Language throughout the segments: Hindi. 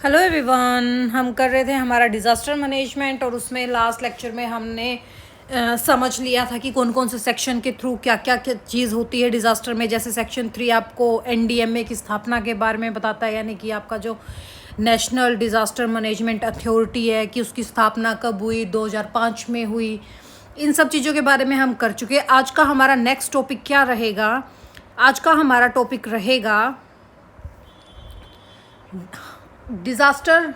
Hello everyone. हम कर रहे थे हमारा डिज़ास्टर मैनेजमेंट और उसमें लास्ट लेक्चर में हमने समझ लिया था कि कौन कौन से सेक्शन के थ्रू क्या क्या क्या चीज़ होती है डिज़ास्टर में। जैसे सेक्शन 3 आपको एनडीएमए की स्थापना के बारे में बताता है, यानी कि आपका जो नेशनल डिज़ास्टर मैनेजमेंट अथॉरिटी है कि उसकी स्थापना कब हुई, 2005 में हुई। इन सब चीज़ों के बारे में हम कर चुके हैं। आज का हमारा नेक्स्ट टॉपिक क्या रहेगा? आज का हमारा टॉपिक रहेगा डिज़ास्टर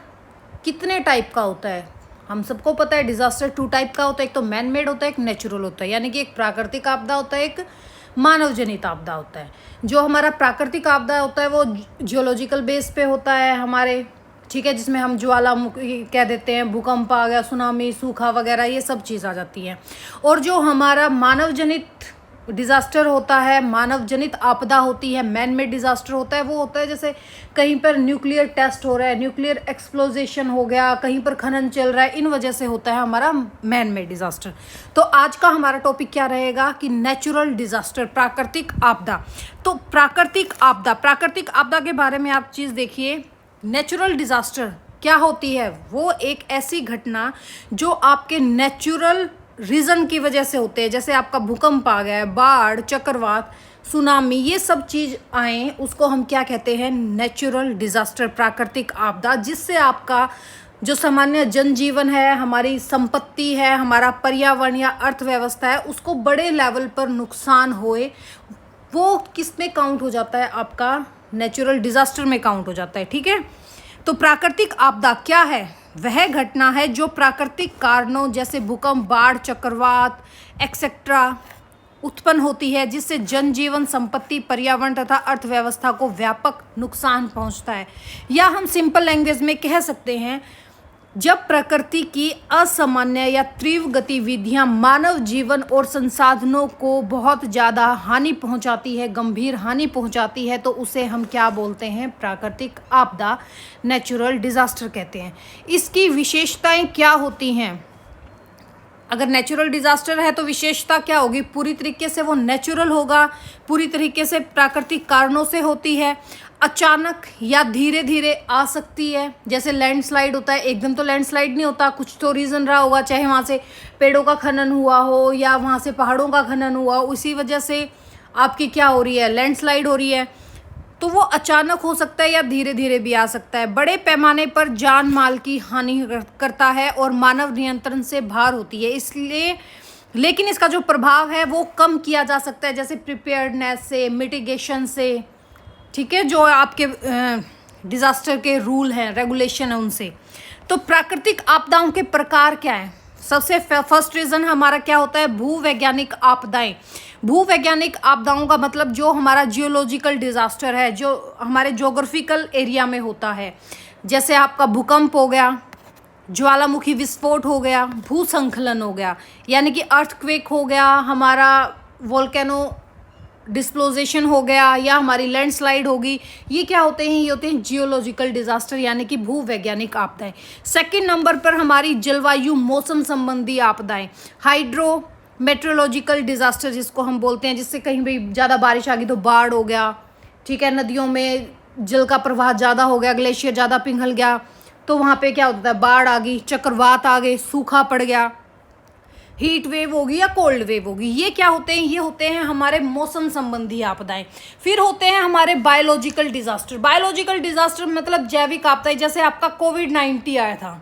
कितने टाइप का होता है। हम सबको पता है डिज़ास्टर 2 टाइप का होता है, एक तो मैन मेड होता है, एक नेचुरल होता है। यानी कि एक प्राकृतिक आपदा होता है, एक मानव जनित आपदा होता है। जो हमारा प्राकृतिक आपदा होता है वो जियोलॉजिकल बेस पे होता है हमारे, ठीक है, जिसमें हम ज्वालामुखी कह देते हैं, भूकंप आ गया, सुनामी, सूखा वगैरह, ये सब चीज़ आ जाती है। और जो हमारा मानव जनित डिज़ास्टर होता है, मानव जनित आपदा होती है, मैन मेड डिज़ास्टर होता है, वो होता है जैसे कहीं पर न्यूक्लियर टेस्ट हो रहा है, न्यूक्लियर एक्सप्लोजेशन हो गया, कहीं पर खनन चल रहा है, इन वजह से होता है हमारा मैन मेड डिज़ास्टर। तो आज का हमारा टॉपिक क्या रहेगा कि नेचुरल डिज़ास्टर, प्राकृतिक आपदा। तो प्राकृतिक आपदा के बारे में आप चीज़ देखिए। नेचुरल डिज़ास्टर क्या होती है? वो एक ऐसी घटना जो आपके नेचुरल रीज़न की वजह से होते हैं। जैसे आपका भूकंप आ गया है, बाढ़, चक्रवात, सुनामी, ये सब चीज़ आए, उसको हम क्या कहते हैं? नेचुरल डिज़ास्टर, प्राकृतिक आपदा। जिससे आपका जो सामान्य जनजीवन है, हमारी संपत्ति है, हमारा पर्यावरण या अर्थव्यवस्था है, उसको बड़े लेवल पर नुकसान होए, वो किस में काउंट हो जाता है? आपका नेचुरल डिज़ास्टर में काउंट हो जाता है। ठीक है, तो प्राकृतिक आपदा क्या है? वह घटना है जो प्राकृतिक कारणों जैसे भूकंप, बाढ़, चक्रवात एक्सेट्रा उत्पन्न होती है, जिससे जनजीवन, संपत्ति, पर्यावरण तथा अर्थव्यवस्था को व्यापक नुकसान पहुंचता है। या हम सिंपल लैंग्वेज में कह सकते हैं, जब प्रकृति की असामान्य या तीव्र गतिविधियां मानव जीवन और संसाधनों को बहुत ज़्यादा हानि पहुंचाती है, गंभीर हानि पहुंचाती है, तो उसे हम क्या बोलते हैं? प्राकृतिक आपदा, नेचुरल डिज़ास्टर कहते हैं। इसकी विशेषताएं क्या होती हैं? अगर नेचुरल डिज़ास्टर है तो विशेषता क्या होगी? पूरी तरीके से वो नेचुरल होगा, पूरी तरीके से प्राकृतिक कारणों से होती है, अचानक या धीरे धीरे आ सकती है। जैसे लैंडस्लाइड होता है, एकदम तो लैंडस्लाइड नहीं होता, कुछ तो रीज़न रहा होगा, चाहे वहाँ से पेड़ों का खनन हुआ हो या वहाँ से पहाड़ों का खनन हुआ, उसी वजह से आपकी क्या हो रही है? लैंडस्लाइड हो रही है। तो वो अचानक हो सकता है या धीरे धीरे भी आ सकता है। बड़े पैमाने पर जान माल की हानि करता है और मानव नियंत्रण से बाहर होती है, इसलिए लेकिन इसका जो प्रभाव है वो कम किया जा सकता है, जैसे प्रिपेयर्डनेस से, मिटिगेशन से, ठीक है, जो आपके डिज़ास्टर के रूल हैं, रेगुलेशन है, उनसे। तो प्राकृतिक आपदाओं के प्रकार क्या हैं? सबसे फर्स्ट रीज़न हमारा क्या होता है? भूवैज्ञानिक आपदाएं। भूवैज्ञानिक आपदाओं का मतलब जो हमारा जियोलॉजिकल डिज़ास्टर है, जो हमारे ज्योग्राफिकल एरिया में होता है। जैसे आपका भूकंप हो गया, ज्वालामुखी विस्फोट हो गया, भूस्खलन हो गया, यानी कि अर्थक्वेक हो गया, हमारा वोल्केनो डिस्प्लोजेशन हो गया, या हमारी लैंडस्लाइड होगी। ये क्या होते हैं? ये होते हैं जियोलॉजिकल डिज़ास्टर, यानी कि भूवैज्ञानिक आपदाएं। सेकंड नंबर पर हमारी जलवायु, मौसम संबंधी आपदाएं, हाइड्रो मेट्रोलॉजिकल डिज़ास्टर जिसको हम बोलते हैं, जिससे कहीं भी ज़्यादा बारिश आ गई तो बाढ़ हो गया, ठीक है, नदियों में जल का प्रवाह ज़्यादा हो गया, ग्लेशियर ज़्यादा पिघल गया, तो वहाँ पे क्या होता है? बाढ़ आ गई, चक्रवात आ गए, सूखा पड़ गया, हीट वेव होगी या कोल्ड वेव होगी। ये क्या होते हैं? ये होते हैं हमारे मौसम संबंधी आपदाएं। फिर होते हैं हमारे बायोलॉजिकल डिज़ास्टर। बायोलॉजिकल डिज़ास्टर मतलब जैविक आपदाएं, जैसे आपका कोविड-19 आया था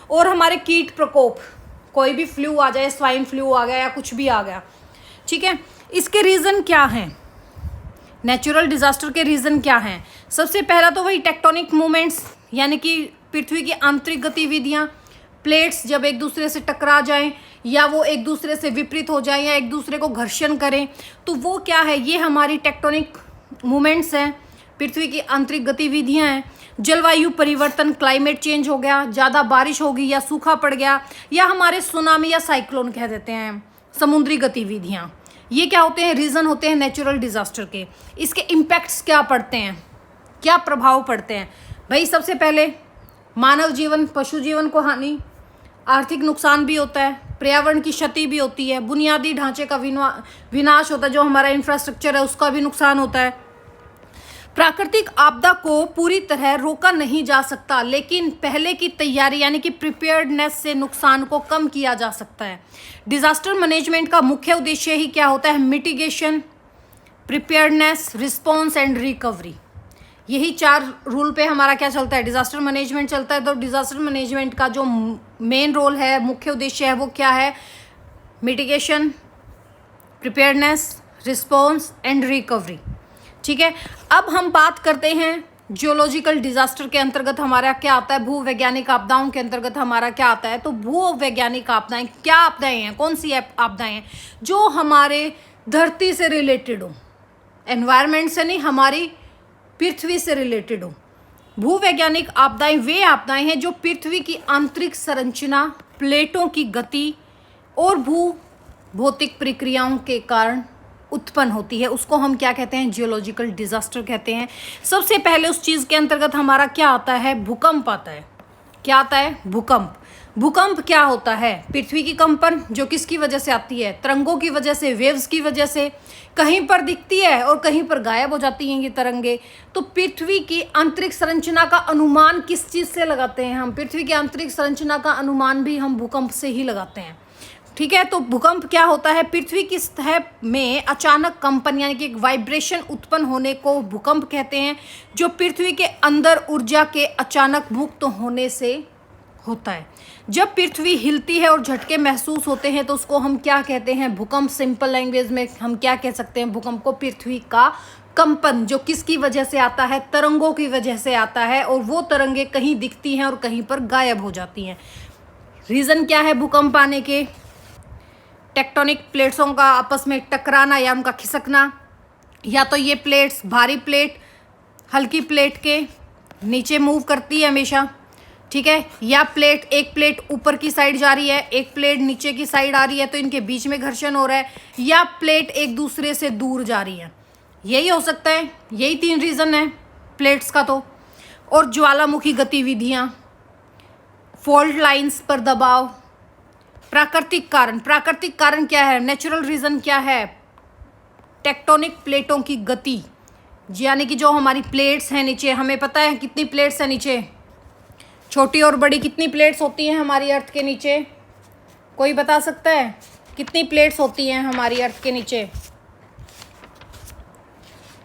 और हमारे कीट प्रकोप, कोई भी फ्लू आ जाए, स्वाइन फ्लू आ गया या कुछ भी आ गया, ठीक है। इसके रीज़न क्या हैं? नेचुरल डिज़ास्टर के रीज़न क्या हैं? सबसे पहला तो वही टेक्टोनिक मूवमेंट्स, यानी कि पृथ्वी की आंतरिक गतिविधियाँ, प्लेट्स जब एक दूसरे से टकरा जाएं या वो एक दूसरे से विपरीत हो जाएं या एक दूसरे को घर्षण करें, तो वो क्या है? ये हमारी टेक्टोनिक मूवमेंट्स हैं, पृथ्वी की आंतरिक गतिविधियां हैं। जलवायु परिवर्तन, क्लाइमेट चेंज हो गया, ज़्यादा बारिश होगी या सूखा पड़ गया, या हमारे सुनामी या साइक्लोन कह देते हैं, समुद्री गतिविधियाँ, ये क्या होते हैं? रीज़न होते हैं नेचुरल डिज़ास्टर के। इसके इम्पैक्ट्स क्या पड़ते हैं, क्या प्रभाव पड़ते हैं? भाई सबसे पहले मानव जीवन, पशु जीवन को हानि, आर्थिक नुकसान भी होता है, पर्यावरण की क्षति भी होती है, बुनियादी ढांचे का विनाश होता है, जो हमारा इंफ्रास्ट्रक्चर है उसका भी नुकसान होता है। प्राकृतिक आपदा को पूरी तरह रोका नहीं जा सकता, लेकिन पहले की तैयारी यानी कि प्रिपेयर्डनेस से नुकसान को कम किया जा सकता है। डिजास्टर मैनेजमेंट का मुख्य उद्देश्य ही क्या होता है? Mitigation, preparedness, response and recovery. यही 4 रूल पे हमारा क्या चलता है? डिजास्टर मैनेजमेंट चलता है। तो डिजास्टर मैनेजमेंट का जो मेन रोल है, मुख्य उद्देश्य है, वो क्या है? Mitigation, preparedness, response and recovery. ठीक है, अब हम बात करते हैं जियोलॉजिकल डिजास्टर के अंतर्गत हमारा क्या आता है, भूवैज्ञानिक आपदाओं के अंतर्गत हमारा क्या आता है। तो भूवैज्ञानिक आपदाएं क्या आपदाएं हैं, कौन सी आपदाएं हैं? जो हमारे धरती से रिलेटेड हो, एनवायरनमेंट से नहीं, हमारी पृथ्वी से रिलेटेड हो। भूवैज्ञानिक आपदाएं वे आपदाएं हैं जो पृथ्वी की आंतरिक संरचना, प्लेटों की गति और भू भौतिक प्रक्रियाओं के कारण उत्पन्न होती है। उसको हम क्या कहते हैं? जियोलॉजिकल डिजास्टर कहते हैं। सबसे पहले उस चीज़ के अंतर्गत हमारा क्या आता है? भूकंप आता है। क्या आता है? भूकंप। भूकंप क्या होता है? पृथ्वी की कंपन, जो किसकी वजह से आती है? तरंगों की वजह से, वेव्स की वजह से। कहीं पर दिखती है और कहीं पर गायब हो जाती हैं ये तरंगे। तो पृथ्वी की आंतरिक संरचना का अनुमान किस चीज़ से लगाते हैं हम? पृथ्वी की आंतरिक संरचना का अनुमान भी हम भूकंप से ही लगाते हैं। ठीक है, तो भूकंप क्या होता है? पृथ्वी की सतह में अचानक कंपन यानी कि एक वाइब्रेशन उत्पन्न होने को भूकंप कहते हैं, जो पृथ्वी के अंदर ऊर्जा के अचानक मुक्त होने से होता है। जब पृथ्वी हिलती है और झटके महसूस होते हैं तो उसको हम क्या कहते हैं? भूकंप। सिंपल लैंग्वेज में हम क्या कह सकते हैं भूकंप को? पृथ्वी का कंपन, जो किसकी वजह से आता है? तरंगों की वजह से आता है, और वो तरंगे कहीं दिखती हैं और कहीं पर गायब हो जाती हैं। रीज़न क्या है भूकंप आने के? टेक्टोनिक प्लेट्सों का आपस में टकराना या उनका खिसकना, या तो ये प्लेट्स, भारी प्लेट हल्की प्लेट के नीचे मूव करती है हमेशा। ठीक है, या एक प्लेट ऊपर की साइड जा रही है, एक प्लेट नीचे की साइड आ रही है, तो इनके बीच में घर्षण हो रहा है, या प्लेट एक दूसरे से दूर जा रही है। यही हो सकता है, यही 3 रीज़न है प्लेट्स का तो। और ज्वालामुखी गतिविधियाँ, फॉल्ट लाइंस पर दबाव। प्राकृतिक कारण क्या है? नेचुरल रीज़न क्या है? टेक्टोनिक प्लेटों की गति, यानी कि जो हमारी प्लेट्स हैं नीचे, हमें पता है कितनी प्लेट्स हैं नीचे, छोटी और बड़ी कितनी प्लेट्स होती हैं हमारी अर्थ के नीचे? कोई बता सकता है कितनी प्लेट्स होती हैं हमारी अर्थ के नीचे?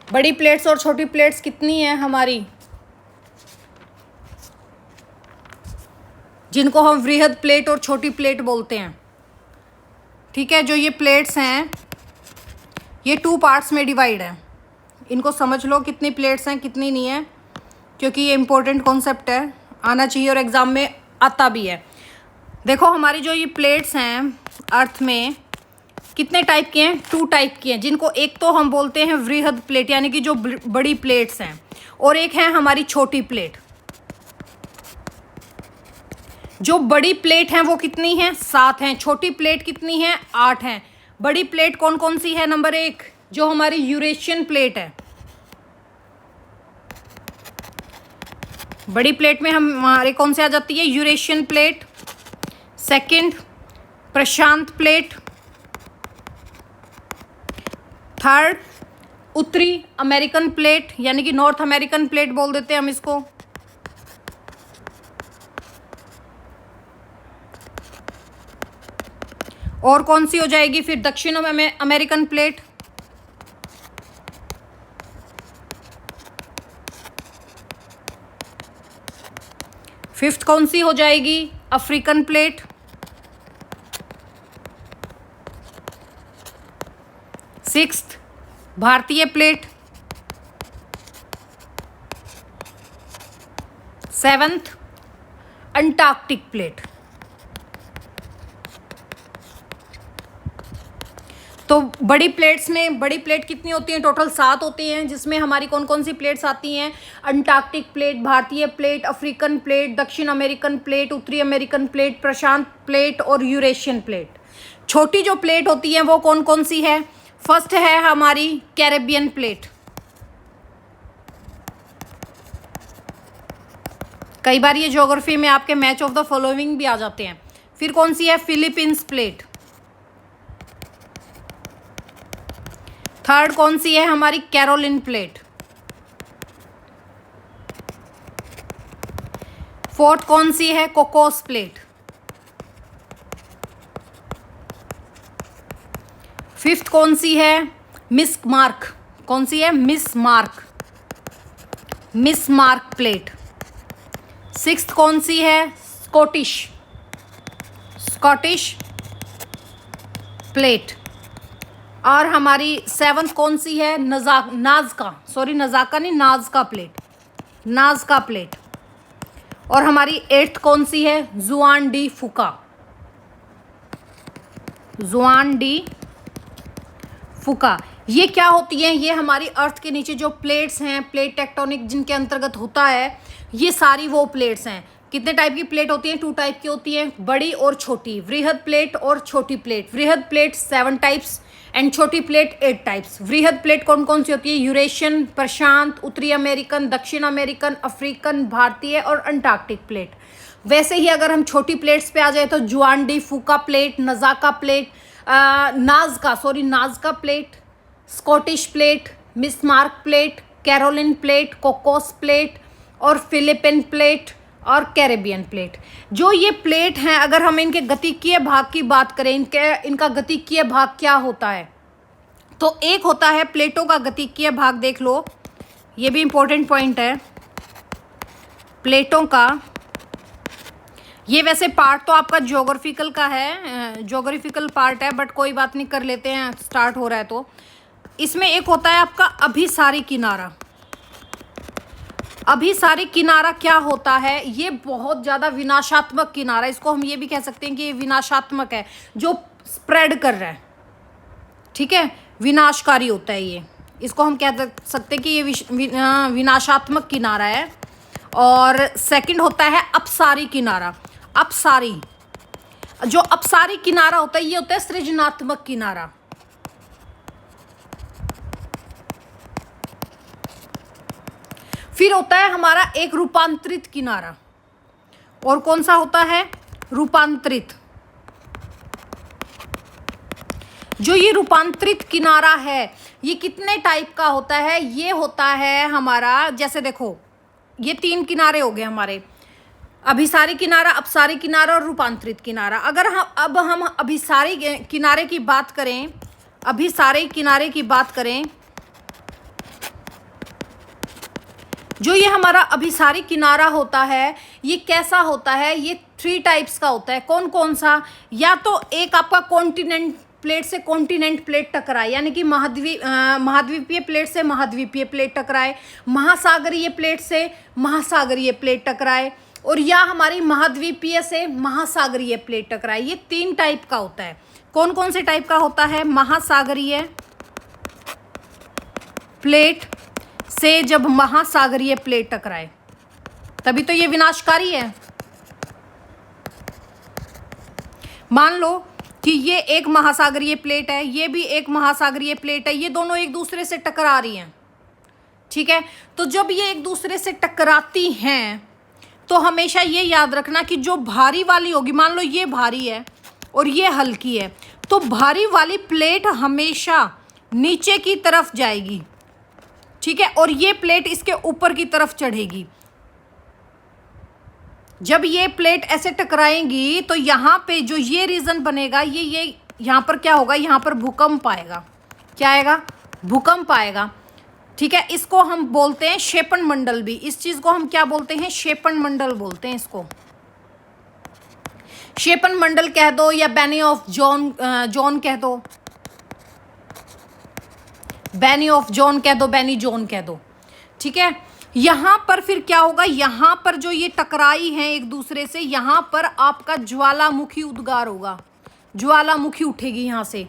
बड़ी प्लेट्स और छोटी प्लेट्स कितनी हैं हमारी, जिनको हम वृहद प्लेट और छोटी प्लेट बोलते हैं? ठीक है, जो ये प्लेट्स हैं ये 2 पार्ट्स में डिवाइड है। इनको समझ लो कितनी प्लेट्स हैं कितनी नहीं है, क्योंकि ये इंपॉर्टेंट कॉन्सेप्ट है, आना चाहिए और एग्ज़ाम में आता भी है। देखो हमारी जो ये प्लेट्स हैं अर्थ में कितने टाइप की हैं? 2 टाइप की हैं, जिनको एक तो हम बोलते हैं वृहद प्लेट यानी कि जो बड़ी प्लेट्स हैं, और एक है हमारी छोटी प्लेट। जो बड़ी प्लेट हैं वो कितनी हैं? 7 हैं। छोटी प्लेट कितनी हैं? 8 हैं। बड़ी प्लेट कौन कौन सी है? नंबर 1 जो हमारी यूरेशियन प्लेट है। बड़ी प्लेट में हमारे कौन से आ जाती है? Eurasian plate. सेकंड प्रशांत प्लेट। थर्ड उत्तरी अमेरिकन प्लेट यानी कि नॉर्थ अमेरिकन प्लेट बोल देते हैं हम इसको। और कौन सी हो जाएगी फिर? दक्षिण अमेरिकन प्लेट। फिफ्थ कौन सी हो जाएगी? African plate. सिक्स्थ भारतीय प्लेट। Seventh Antarctic plate. तो बड़ी प्लेट्स में बड़ी प्लेट कितनी होती हैं? टोटल 7 होती हैं, जिसमें हमारी कौन कौन सी प्लेट्स आती हैं? अंटार्कटिक प्लेट, भारतीय प्लेट, अफ्रीकन प्लेट, दक्षिण अमेरिकन प्लेट, उत्तरी अमेरिकन प्लेट, प्रशांत प्लेट और यूरेशियन प्लेट। छोटी जो प्लेट होती है वो कौन कौन सी है? फर्स्ट है हमारी कैरेबियन प्लेट। कई बार ये ज्योग्राफी में आपके मैच ऑफ द फॉलोइंग भी आ जाते हैं। फिर कौन सी है? Philippines plate. थर्ड कौन सी है? हमारी कैरोलिन प्लेट। फोर्थ कौन सी है? Cocos plate. फिफ्थ कौन सी है? मिस्क मार्क। कौन सी है? Miss mark, miss mark plate. Sixth कौन सी है? Scottish, Scottish plate. और हमारी सेवंथ कौन सी है? नाज़का, सॉरी नज़ाका नहीं, नाज़का प्लेट, नाज़का प्लेट। और हमारी एट्थ कौन सी है? जुआन डी फुका, जुआन डी फुका। ये क्या होती हैं? ये हमारी अर्थ के नीचे जो प्लेट्स हैं, प्लेट टेक्टोनिक जिनके अंतर्गत होता है, ये सारी वो प्लेट्स हैं। कितने टाइप की प्लेट होती हैं? 2 टाइप की होती हैं, बड़ी और छोटी, वृहद प्लेट और छोटी प्लेट। वृहद प्लेट 7 टाइप्स एंड छोटी प्लेट 8 टाइप्स। वृहद प्लेट कौन कौन सी होती है? यूरेशियन, प्रशांत, उत्तरी अमेरिकन, दक्षिण अमेरिकन, अफ्रीकन, भारतीय और अंटार्कटिक प्लेट। वैसे ही अगर हम छोटी प्लेट्स पे आ जाए तो Juan de Fuca plate, Nazca plate, Nazca plate, Scottish plate, Bismarck plate, Caroline plate, Cocos plate और फिलिपिन प्लेट और कैरेबियन प्लेट। जो ये प्लेट हैं, अगर हम इनके गतिकीय भाग की बात करें, इनका गतिकीय भाग क्या होता है, तो एक होता है प्लेटों का गतिकीय भाग, देख लो, ये भी इंपॉर्टेंट पॉइंट है प्लेटों का। ये वैसे पार्ट तो आपका ज्योग्राफिकल का है, ज्योग्राफिकल पार्ट है, बट कोई बात नहीं, कर लेते हैं, स्टार्ट हो रहा है तो। इसमें एक होता है आपका अभिसारी किनारा। अभिसारी किनारा क्या होता है? ये बहुत ज़्यादा विनाशात्मक किनारा, इसको हम ये भी कह सकते हैं कि ये विनाशात्मक है, जो स्प्रेड कर रहा है, ठीक है, विनाशकारी होता है ये, इसको हम कह सकते हैं कि ये विनाशात्मक किनारा है। और सेकंड होता है अपसारी किनारा। अपसारी, जो अपसारी किनारा होता है ये होता है सृजनात्मक किनारा। फिर होता है हमारा एक रूपांतरित किनारा। और कौन सा होता है? रूपांतरित। जो ये रूपांतरित किनारा है, ये कितने टाइप का होता है? ये होता है हमारा, जैसे देखो, ये 3 किनारे हो गए हमारे, अभिसारी किनारा, अपसारी किनारा और रूपांतरित किनारा। अगर हम अभिसारी किनारे की बात करें, अभिसारी किनारे की बात करें, जो ये हमारा अभिसारी किनारा होता है, ये कैसा होता है? ये 3 टाइप्स का होता है। कौन कौन सा? या तो एक आपका कॉन्टिनेंट प्लेट से कॉन्टिनेंट प्लेट टकराए, यानी कि महाद्वीपीय प्लेट से महाद्वीपीय प्लेट टकराए, महासागरीय प्लेट से महासागरीय प्लेट टकराए, और या हमारी महाद्वीपीय से महासागरीय प्लेट टकराए। ये 3 टाइप का होता है। कौन कौन से टाइप का होता है? महासागरीय प्लेट से जब महासागरीय प्लेट टकराए, तभी तो ये विनाशकारी है। मान लो कि ये एक महासागरीय प्लेट है, ये भी एक महासागरीय प्लेट है, ये दोनों एक दूसरे से टकरा रही हैं, ठीक है। तो जब ये एक दूसरे से टकराती हैं तो हमेशा ये याद रखना कि जो भारी वाली होगी, मान लो ये भारी है और ये हल्की है, तो भारी वाली प्लेट हमेशा नीचे की तरफ जाएगी, ठीक है, और ये प्लेट इसके ऊपर की तरफ चढ़ेगी। जब ये प्लेट ऐसे टकराएंगी तो यहाँ पे जो ये रीजन बनेगा, ये यहाँ पर क्या होगा? यहाँ पर भूकंप आएगा। क्या आएगा? भूकंप आएगा, ठीक है। इसको हम बोलते हैं क्षेपण मंडल भी। इस चीज को हम क्या बोलते हैं? क्षेपण मंडल बोलते हैं इसको। क्षेपण मंडल कह दो या बैनी ऑफ जॉन कह दो, बैनी ऑफ जॉन कह दो, बैनी जॉन कह दो, ठीक है। यहां पर फिर क्या होगा? यहां पर जो ये टकराई हैं एक दूसरे से, यहां पर आपका ज्वालामुखी उद्गार होगा, ज्वालामुखी उठेगी यहां से,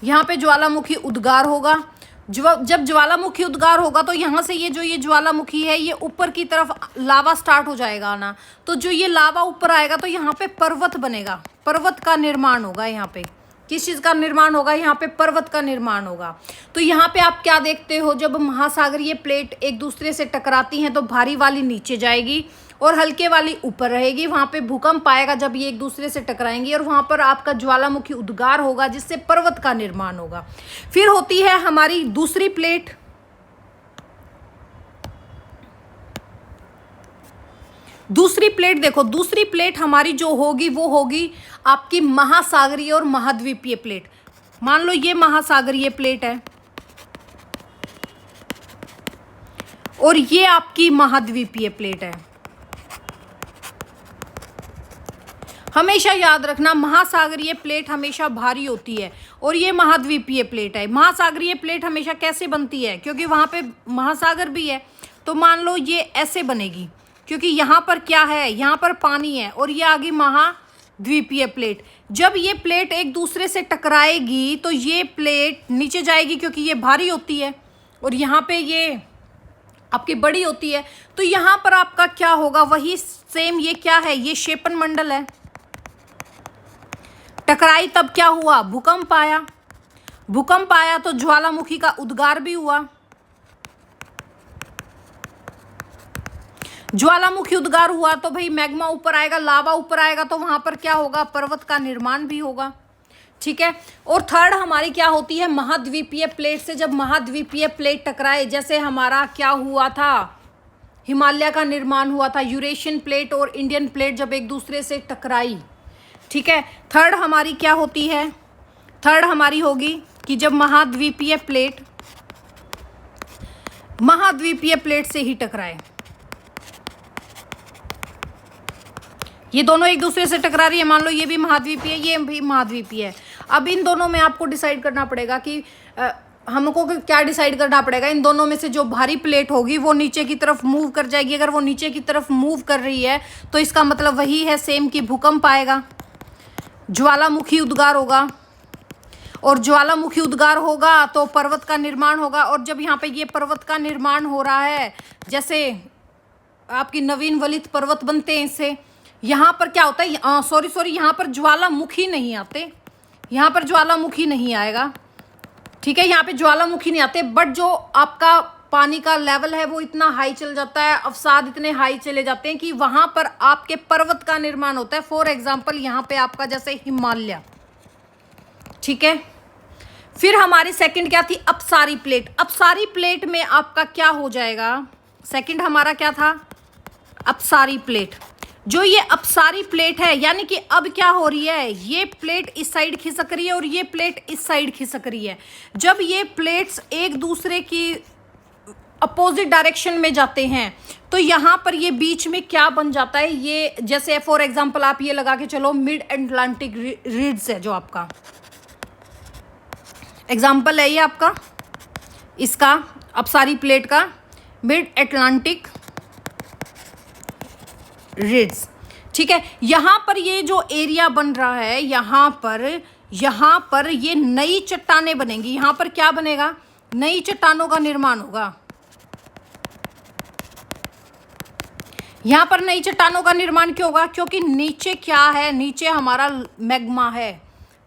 यहां पे ज्वालामुखी उद्गार होगा। जब ज्वालामुखी उद्गार होगा तो यहाँ से ये ज्वालामुखी है, ये ऊपर की तरफ लावा स्टार्ट हो जाएगा आना। तो जो ये लावा ऊपर आएगा तो यहाँ पे पर्वत बनेगा, पर्वत का निर्माण होगा। यहाँ पे किस चीज़ का निर्माण होगा? यहाँ पे पर्वत का निर्माण होगा। तो यहाँ पे आप क्या देखते हो? जब महासागरीय प्लेट एक दूसरे से टकराती हैं तो भारी वाली नीचे जाएगी और हल्के वाली ऊपर रहेगी। वहाँ पे भूकंप आएगा जब ये एक दूसरे से टकराएंगी, और वहाँ पर आपका ज्वालामुखी उद्गार होगा जिससे पर्वत का निर्माण होगा। फिर होती है हमारी दूसरी प्लेट, दूसरी प्लेट देखो, दूसरी प्लेट हमारी जो होगी वो होगी आपकी महासागरीय और महाद्वीपीय प्लेट। मान लो ये महासागरीय प्लेट है और ये आपकी महाद्वीपीय प्लेट है। हमेशा याद रखना, महासागरीय प्लेट हमेशा भारी होती है और ये महाद्वीपीय प्लेट है। महासागरीय प्लेट हमेशा कैसे बनती है, क्योंकि वहाँ पे महासागर भी है। तो मान लो ये ऐसे बनेगी, क्योंकि यहाँ पर क्या है, यहाँ पर पानी है और ये आ गई महाद्वीपीय प्लेट। जब ये प्लेट एक दूसरे से टकराएगी तो ये प्लेट नीचे जाएगी, क्योंकि ये भारी होती है और यहाँ पे ये आपकी बड़ी होती है। तो यहाँ पर आपका क्या होगा, वही सेम, ये क्या है, ये क्षेपण मंडल है। टकराई तब क्या हुआ, भूकंप आया। भूकंप आया तो ज्वालामुखी का उद्गार भी हुआ। ज्वालामुखी उद्गार हुआ तो भाई मैग्मा ऊपर आएगा, लावा ऊपर आएगा, तो वहां पर क्या होगा, पर्वत का निर्माण भी होगा। ठीक है। और थर्ड हमारी क्या होती है, महाद्वीपीय प्लेट से जब महाद्वीपीय प्लेट टकराए, जैसे हमारा क्या हुआ था, हिमालय का निर्माण हुआ था, यूरेशियन प्लेट और इंडियन प्लेट जब एक दूसरे से टकराई। ठीक है। थर्ड हमारी क्या होती है, थर्ड हमारी होगी कि जब महाद्वीपीय प्लेट से ही टकराए। ये दोनों एक दूसरे से टकरा रही है, मान लो ये भी महाद्वीपीय है, ये भी महाद्वीपीय है। अब इन दोनों में आपको डिसाइड करना पड़ेगा कि हमको क्या डिसाइड करना पड़ेगा, इन दोनों में से जो भारी प्लेट होगी वो नीचे की तरफ मूव कर जाएगी। अगर वो नीचे की तरफ मूव कर रही है तो इसका मतलब वही है सेम कि भूकंप आएगा, ज्वालामुखी उद्गार होगा, और ज्वालामुखी उद्गार होगा तो पर्वत का निर्माण होगा। और जब यहाँ पे ये पर्वत का निर्माण हो रहा है, जैसे आपकी नवीन वलित पर्वत बनते हैं इससे, यहाँ पर क्या होता है, सॉरी यहाँ पर ज्वालामुखी नहीं आते, यहाँ पर ज्वालामुखी नहीं आएगा। ठीक है, यहाँ पे ज्वालामुखी नहीं आते, बट जो आपका पानी का लेवल है वो इतना हाई चल जाता है, अवसाद इतने हाई चले जाते हैं कि वहां पर आपके पर्वत का निर्माण होता है। फॉर एग्जाम्पल यहाँ पे आपका जैसे हिमालय। ठीक है। फिर हमारी सेकंड क्या थी, अपसारी प्लेट। अपसारी प्लेट में आपका क्या हो जाएगा, सेकंड हमारा क्या था, अपसारी प्लेट। जो ये अपसारी प्लेट है, यानी कि अब क्या हो रही है, ये प्लेट इस साइड खिसक रही है और ये प्लेट इस साइड खिसक रही है। जब ये प्लेट्स एक दूसरे की अपोजिट डायरेक्शन में जाते हैं तो यहाँ पर ये बीच में क्या बन जाता है, ये जैसे फॉर एग्जांपल आप ये लगा के चलो, मिड अटलांटिक रिड्स है जो आपका एग्जांपल है, ये आपका इसका अपसारी प्लेट का मिड अटलांटिक रिड्स। ठीक है। यहाँ पर ये जो एरिया बन रहा है, यहाँ पर ये नई चट्टानें बनेंगी। यहाँ पर क्या बनेगा, नई चट्टानों का निर्माण होगा। यहाँ पर नई चट्टानों का निर्माण क्यों होगा, क्योंकि नीचे क्या है, नीचे हमारा मैग्मा है।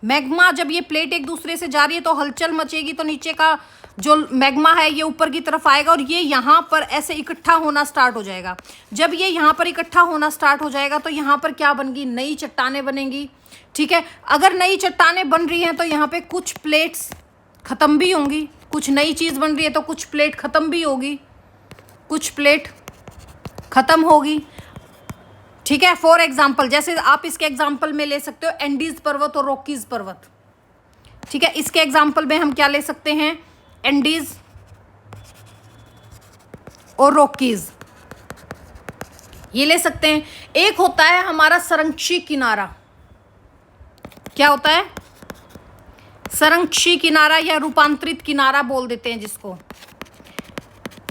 मैग्मा जब ये प्लेट एक दूसरे से जा रही है तो हलचल मचेगी, तो नीचे का जो मैग्मा है ये ऊपर की तरफ आएगा और ये यहाँ पर ऐसे इकट्ठा होना स्टार्ट हो जाएगा। जब ये यहाँ पर इकट्ठा होना स्टार्ट हो जाएगा तो यहाँ पर क्या बनेगी, नई चट्टानें बनेंगी। ठीक है। अगर नई चट्टानें बन रही हैं तो यहाँ पे कुछ प्लेट्स ख़त्म भी होंगी, कुछ नई चीज़ बन रही है तो कुछ प्लेट ख़त्म भी होगी, कुछ प्लेट ख़त्म होगी। ठीक है। फॉर एग्जाम्पल जैसे आप इसके एग्जाम्पल में ले सकते हो एंडीज पर्वत और रॉकीज पर्वत। ठीक है। इसके एग्जाम्पल में हम क्या ले सकते हैं, एंडीज और रॉकीज, ये ले सकते हैं। एक होता है हमारा संरक्षी किनारा, क्या होता है, संरक्षी किनारा या रूपांतरित किनारा बोल देते हैं जिसको।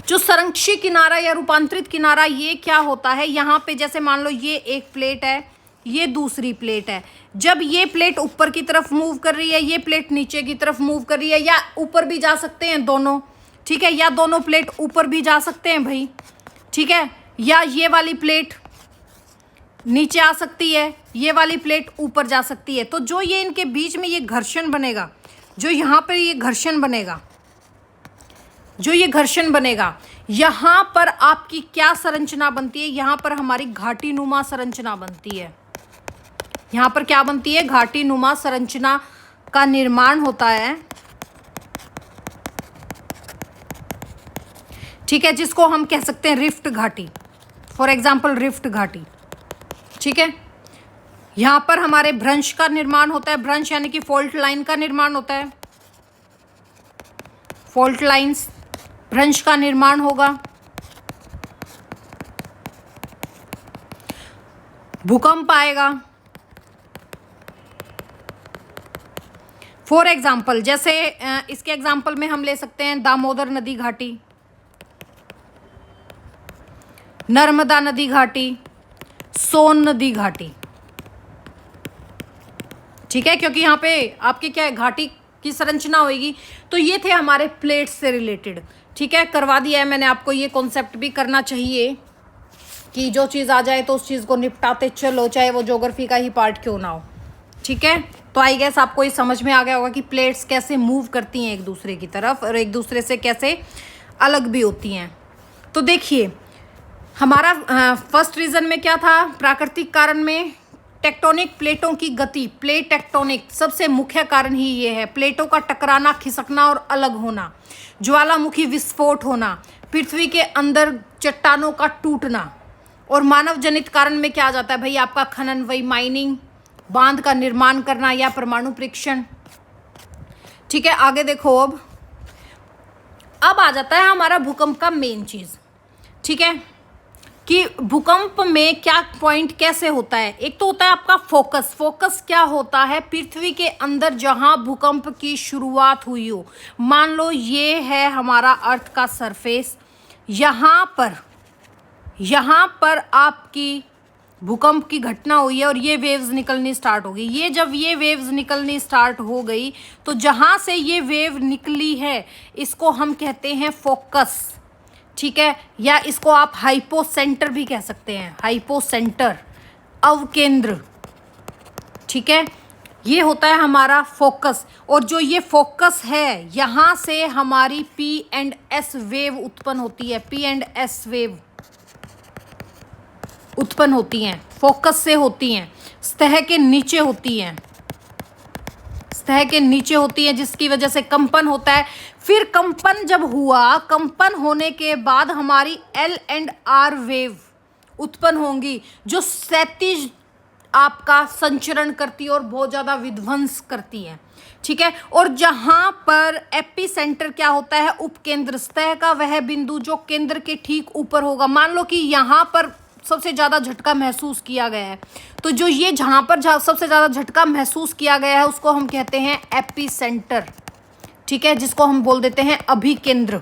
जो संरक्षी किनारा या रूपांतरित किनारा, ये क्या होता है, यहाँ पे जैसे मान लो ये एक प्लेट है, ये दूसरी प्लेट है। जब ये प्लेट ऊपर की तरफ मूव कर रही है, ये प्लेट नीचे की तरफ मूव कर रही है, या ऊपर भी जा सकते हैं दोनों। ठीक है। या दोनों प्लेट ऊपर भी जा सकते हैं भाई। ठीक है। या ये वाली प्लेट नीचे आ सकती है, ये वाली प्लेट ऊपर जा सकती है। तो जो ये इनके बीच में ये घर्षण बनेगा, जो यहाँ पर ये घर्षण बनेगा, जो ये घर्षण बनेगा, यहाँ पर आपकी क्या संरचना बनती है, यहाँ पर हमारी घाटी नुमा संरचना बनती है। यहाँ पर क्या बनती है, घाटी नुमा संरचना का निर्माण होता है। ठीक है। जिसको हम कह सकते हैं रिफ्ट घाटी। फॉर एग्जाम्पल रिफ्ट घाटी, ठीक है। यहाँ पर हमारे भ्रंश का निर्माण होता है, भ्रंश यानी कि फॉल्ट लाइन का निर्माण होता है, फॉल्ट लाइंस, भ्रंश का निर्माण होगा। भूकंप आएगा। फॉर एग्जाम्पल जैसे इसके एग्जाम्पल में हम ले सकते हैं दामोदर नदी घाटी, नर्मदा नदी घाटी, सोन नदी घाटी, ठीक है, क्योंकि यहाँ पे आपके क्या है, घाटी की संरचना होगी। तो ये थे हमारे प्लेट्स से रिलेटेड, ठीक है। करवा दिया है मैंने आपको, ये कॉन्सेप्ट भी करना चाहिए कि जो चीज़ आ जाए तो उस चीज़ को निपटाते चलो, चाहे वो ज्योग्राफी का ही पार्ट क्यों ना हो, ठीक है। तो आई गेस आपको ये समझ में आ गया होगा कि प्लेट्स कैसे मूव करती हैं एक दूसरे की तरफ और एक दूसरे से कैसे अलग भी होती हैं। तो देखिए हमारा फर्स्ट रीजन में क्या था, प्राकृतिक कारण में टेक्टोनिक प्लेटों की गति, प्लेट टेक्टोनिक सबसे मुख्य कारण ही ये है, प्लेटों का टकराना, खिसकना और अलग होना, ज्वालामुखी विस्फोट होना, पृथ्वी के अंदर चट्टानों का टूटना। और मानव जनित कारण में क्या आ जाता है भाई, आपका खनन, वही माइनिंग, बांध का निर्माण करना या परमाणु परीक्षण, ठीक है। आगे देखो, अब आ जाता है हमारा भूकंप का मेन चीज, ठीक है, कि भूकंप में क्या पॉइंट कैसे होता है। एक तो होता है आपका फोकस, फोकस क्या होता है, पृथ्वी के अंदर जहां भूकंप की शुरुआत हुई हो, मान लो ये है हमारा अर्थ का सरफेस, यहाँ पर आपकी भूकंप की घटना हुई है और ये वेव्स निकलनी स्टार्ट हो गई। ये जब ये वेव्स निकलनी स्टार्ट हो गई तो जहाँ से ये वेव निकली है इसको हम कहते हैं फोकस, ठीक है, या इसको आप हाइपोसेंटर भी कह सकते हैं, हाइपोसेंटर, अवकेंद्र, ठीक है। ये होता है हमारा फोकस। और जो ये फोकस है यहाँ से हमारी P&S वेव उत्पन्न होती है, P&S वेव उत्पन्न होती हैं, फोकस से होती हैं, सतह के नीचे होती हैं, सतह के नीचे होती है, जिसकी वजह से कंपन होता है। फिर कंपन जब हुआ, कंपन होने के बाद हमारी L&R वेव उत्पन्न होंगी जो क्षैतिज आपका संचरण करती है और बहुत ज़्यादा विध्वंस करती है, ठीक है। और जहाँ पर एपी सेंटर क्या होता है, उपकेंद्र, सतह का वह बिंदु जो केंद्र के ठीक ऊपर होगा। मान लो कि यहाँ पर सबसे ज़्यादा झटका महसूस किया गया है, तो जो ये जहाँ पर सबसे ज़्यादा झटका महसूस किया गया है उसको हम कहते हैं एपी सेंटर, ठीक है, जिसको हम बोल देते हैं अभिकेंद्र।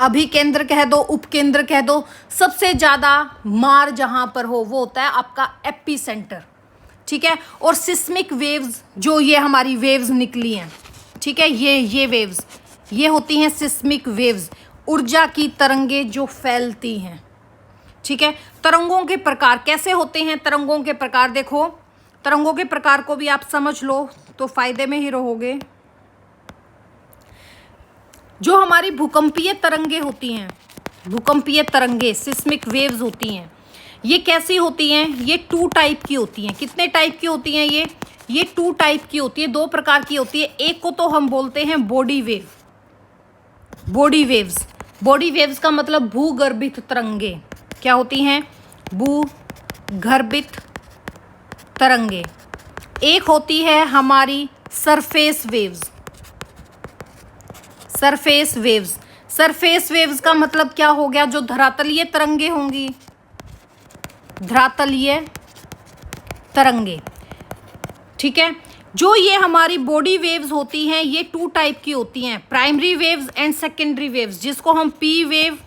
अभिकेंद्र कह दो, उपकेंद्र कह दो, सबसे ज़्यादा मार जहाँ पर हो वो होता है आपका एपी सेंटर, ठीक है। और सिस्मिक वेव्स, जो ये हमारी वेव्स निकली हैं, ठीक है, ये वेव्स ये होती हैं सिस्मिक वेव्स, ऊर्जा की तरंगे जो फैलती हैं, ठीक है। तरंगों के प्रकार कैसे होते हैं, तरंगों के प्रकार देखो, तरंगों के प्रकार को भी आप समझ लो तो फायदे में ही रहोगे। जो हमारी भूकंपीय तरंगे होती हैं, भूकंपीय तरंगे, सिस्मिक वेव्स होती हैं, ये कैसी होती हैं, ये 2 टाइप की होती हैं। कितने टाइप की होती हैं ये 2 टाइप की होती है, 2 प्रकार की होती है। एक को तो हम बोलते हैं body wave, body waves, body waves का मतलब भूगर्भित तरंगे क्या होती हैं, भूगर्भित तरंगे। एक होती है हमारी surface waves, surface waves, surface waves का मतलब क्या हो गया, जो धरातलीय तरंगे होंगी, धरातलीय तरंगे, ठीक है। जो ये हमारी बॉडी वेव्स होती हैं ये 2 टाइप की होती हैं, primary waves and secondary waves, जिसको हम पी वेव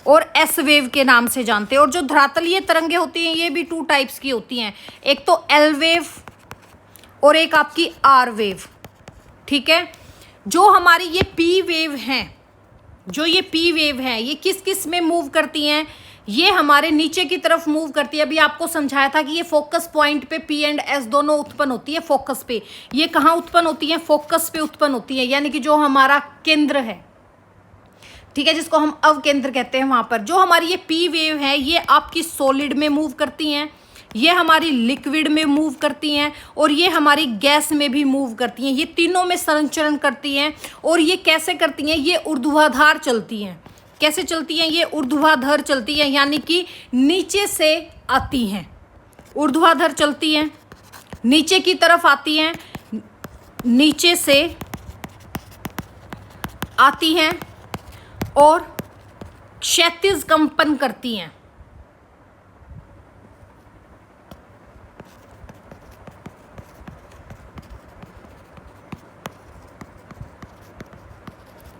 और एस वेव के नाम से जानते हैं। और जो धरातलीय तरंगे होती हैं ये भी 2 टाइप्स की होती हैं, एक तो एल वेव और एक आपकी आर वेव, ठीक है। जो हमारी ये पी वेव हैं, जो ये पी वेव हैं ये किस किस में मूव करती हैं, ये हमारे नीचे की तरफ मूव करती है। अभी आपको समझाया था कि ये फोकस पॉइंट पे P&S दोनों उत्पन्न होती है, फोकस पे। ये कहाँ उत्पन्न होती है, फोकस पे उत्पन्न होती है, यानी कि जो हमारा केंद्र है, ठीक है, जिसको हम अवकेंद्र कहते हैं। वहां पर जो हमारी ये पी वेव है ये आपकी सॉलिड में मूव करती हैं, ये हमारी लिक्विड में मूव करती हैं और ये हमारी गैस में भी मूव करती हैं। ये तीनों में संचरण करती हैं। और ये कैसे करती हैं, ये ऊर्ध्वाधर चलती हैं, कैसे चलती हैं? ये ऊर्ध्वाधर चलती है, यानी कि नीचे से आती हैं, ऊर्ध्वाधर चलती हैं, नीचे की तरफ आती हैं, नीचे से आती हैं और क्षैतिज कंपन करती हैं।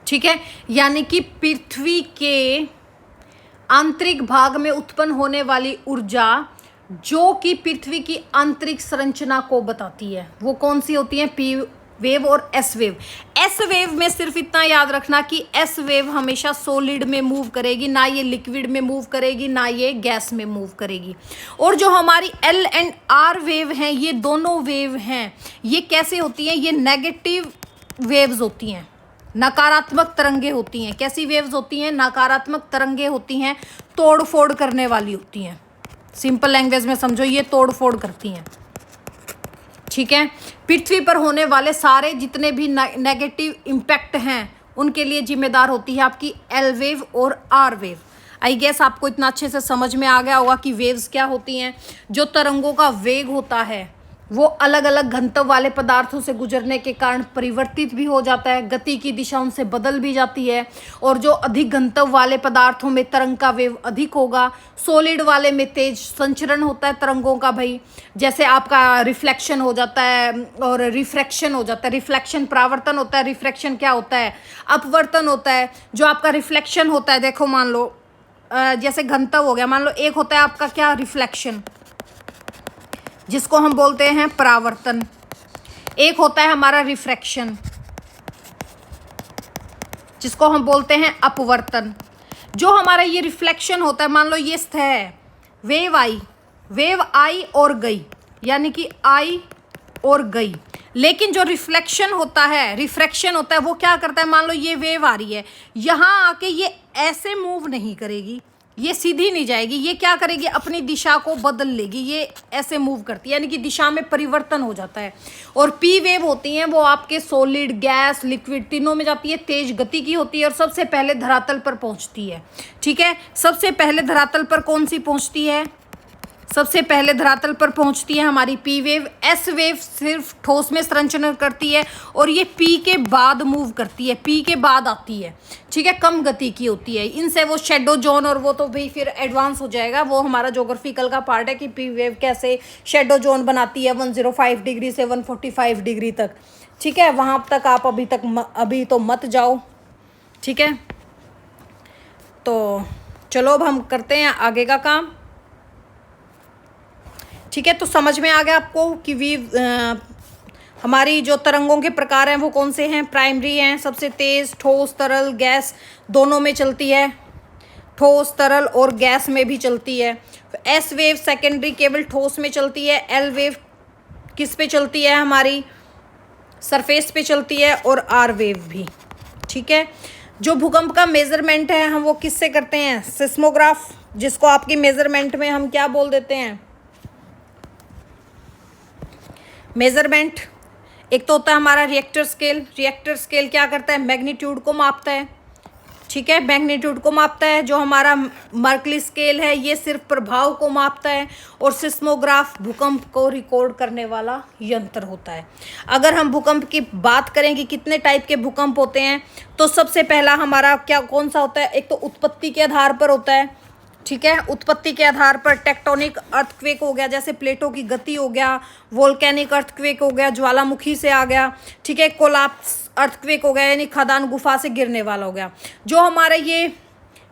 ठीक है, यानी कि पृथ्वी के आंतरिक भाग में उत्पन्न होने वाली ऊर्जा जो कि पृथ्वी की आंतरिक संरचना को बताती है, वो कौन सी होती है? पी वेव और एस वेव। एस वेव में सिर्फ इतना याद रखना कि एस वेव हमेशा सॉलिड में मूव करेगी, ना ये लिक्विड में मूव करेगी, ना ये गैस में मूव करेगी। और जो हमारी एल एंड आर वेव हैं, ये दोनों वेव हैं, ये कैसे होती हैं? ये नेगेटिव वेव्स होती हैं, नकारात्मक तरंगे होती हैं। कैसी वेव्स होती हैं? नकारात्मक तरंगे होती हैं, तोड़ फोड़ करने वाली होती हैं। सिंपल लैंग्वेज में समझो, ये तोड़ फोड़ करती हैं। ठीक है, पृथ्वी पर होने वाले सारे जितने भी नेगेटिव इम्पैक्ट हैं उनके लिए जिम्मेदार होती है आपकी एल वेव और आर वेव। आई गेस आपको इतना अच्छे से समझ में आ गया होगा कि वेव्स क्या होती हैं। जो तरंगों का वेग होता है वो अलग अलग घनत्व वाले पदार्थों से गुजरने के कारण परिवर्तित भी हो जाता है, गति की दिशा उनसे बदल भी जाती है। और जो अधिक घनत्व वाले पदार्थों में तरंग का वेग अधिक होगा, सॉलिड वाले में तेज संचरण होता है तरंगों का। भाई जैसे आपका रिफ्लेक्शन हो जाता है और रिफ्रैक्शन हो जाता है। रिफ्लेक्शन परावर्तन होता है, रिफ्रैक्शन क्या होता है? अपवर्तन होता है। जो आपका रिफ्लेक्शन होता है, देखो मान लो जैसे घनत्व हो गया, मान लो एक होता है आपका क्या? रिफ्लेक्शन, जिसको हम बोलते हैं परावर्तन। एक होता है हमारा रिफ्रैक्शन, जिसको हम बोलते हैं अपवर्तन। जो हमारा ये रिफ्लेक्शन होता है, मान लो ये सतह है, वेव आई और गई, यानी कि आई और गई। लेकिन जो रिफ्लेक्शन होता है, रिफ्रैक्शन होता है, वो क्या करता है? मान लो ये वेव आ रही है, यहाँ आके ये ऐसे मूव नहीं करेगी, ये सीधी नहीं जाएगी, ये क्या करेगी? अपनी दिशा को बदल लेगी, ये ऐसे मूव करती है, यानी कि दिशा में परिवर्तन हो जाता है। और पी वेव होती हैं वो आपके सॉलिड, गैस, लिक्विड तीनों में जाती है, तेज गति की होती है और सबसे पहले धरातल पर पहुंचती है। ठीक है, सबसे पहले धरातल पर कौन सी पहुंचती है? सबसे पहले धरातल पर पहुंचती है हमारी पी वेव। एस वेव सिर्फ ठोस में संचरण करती है और ये पी के बाद मूव करती है, पी के बाद आती है। ठीक है, कम गति की होती है। इनसे वो शेडो जोन और वो तो भाई फिर एडवांस हो जाएगा, वो हमारा ज्योग्राफिकल का पार्ट है कि पी वेव कैसे शेडो जोन बनाती है 105 डिग्री से 145 डिग्री तक। ठीक है, वहाँ तक आप अभी तो मत जाओ। ठीक है, तो चलो अब हम करते हैं आगे का काम। ठीक है, तो समझ में आ गया आपको कि हमारी जो तरंगों के प्रकार हैं वो कौन से हैं? प्राइमरी हैं, सबसे तेज, ठोस, तरल, गैस दोनों में चलती है, ठोस, तरल और गैस में भी चलती है। एस वेव सेकेंडरी केवल ठोस में चलती है। एल वेव किस पे चलती है? हमारी सरफेस पे चलती है। और आर वेव भी। ठीक है, जो भूकंप का मेजरमेंट है हम वो किससे करते हैं? सिस्मोग्राफ, जिसको आपकी मेजरमेंट में हम क्या बोल देते हैं? मेजरमेंट। एक तो होता है हमारा रिएक्टर स्केल। रिएक्टर स्केल क्या करता है? मैग्नीट्यूड को मापता है। ठीक है, मैग्नीट्यूड को मापता है। जो हमारा मर्कली स्केल है ये सिर्फ प्रभाव को मापता है। और सिस्मोग्राफ भूकंप को रिकॉर्ड करने वाला यंत्र होता है। अगर हम भूकंप की बात करें कि कितने टाइप के भूकंप होते हैं, तो सबसे पहला हमारा क्या कौन सा होता है? एक तो उत्पत्ति के आधार पर होता है। ठीक है, उत्पत्ति के आधार पर टेक्टोनिक अर्थक्वेक हो गया, जैसे प्लेटों की गति हो गया। वोल्केनिक अर्थक्वेक हो गया, ज्वालामुखी से आ गया। ठीक है, कोलाप्स अर्थक्वेक हो गया, यानी खदान गुफा से गिरने वाला हो गया। जो हमारा ये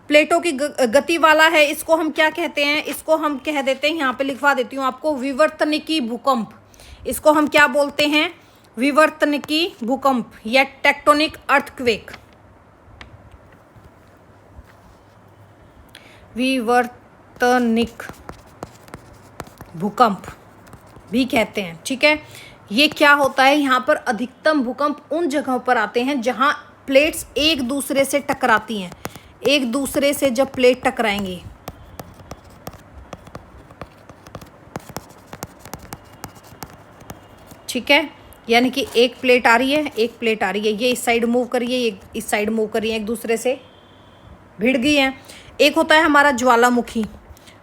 प्लेटों की गति वाला है, इसको हम क्या कहते हैं? इसको हम कह देते हैं, यहाँ पे लिखवा देती हूँ आपको, विवर्तनिकी भूकंप। इसको हम क्या बोलते हैं? विवर्तनिकी भूकंप या टेक्टोनिक अर्थक्वेक, विवर्तनिक भूकंप भी कहते हैं। ठीक है, ये क्या होता है? यहाँ पर अधिकतम भूकंप उन जगहों पर आते हैं जहाँ प्लेट्स एक दूसरे से टकराती हैं। एक दूसरे से जब प्लेट टकराएंगी, ठीक है, यानी कि एक प्लेट आ रही है, एक प्लेट आ रही है, ये इस साइड मूव करिए, ये इस साइड मूव करिए एक दूसरे से, भिड़ गई हैं। एक होता है हमारा ज्वालामुखी।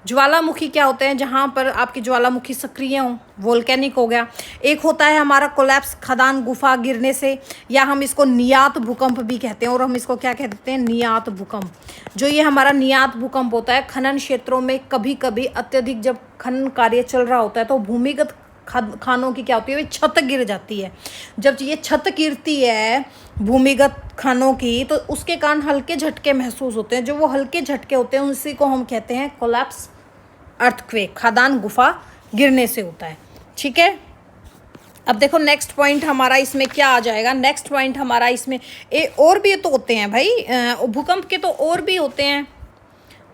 ज्वालामुखी क्या होते हैं, जहाँ पर आपकी ज्वालामुखी सक्रिय हो, वोल्केनिक हो गया। एक होता है हमारा कोलैप्स, खदान गुफा गिरने से, या हम इसको नियात भूकंप भी कहते हैं। और हम इसको क्या कहते हैं, नियात भूकंप। जो ये हमारा नियात भूकंप होता है, खनन क्षेत्रों में कभी कभी अत्यधिक जब खनन कार्य चल रहा होता है तो भूमिगत खानों की क्या होती है, वे छत गिर जाती है। जब ये छत गिरती है भूमिगत खानों की, तो उसके कारण हल्के झटके महसूस होते हैं। जो वो हल्के झटके होते हैं उसी को हम कहते हैं कोलैप्स अर्थक्वेक, खदान गुफा गिरने से होता है। ठीक है, अब देखो नेक्स्ट पॉइंट हमारा इसमें क्या आ जाएगा। नेक्स्ट पॉइंट हमारा इसमें और भी तो होते हैं भाई, भूकंप के तो और भी होते हैं,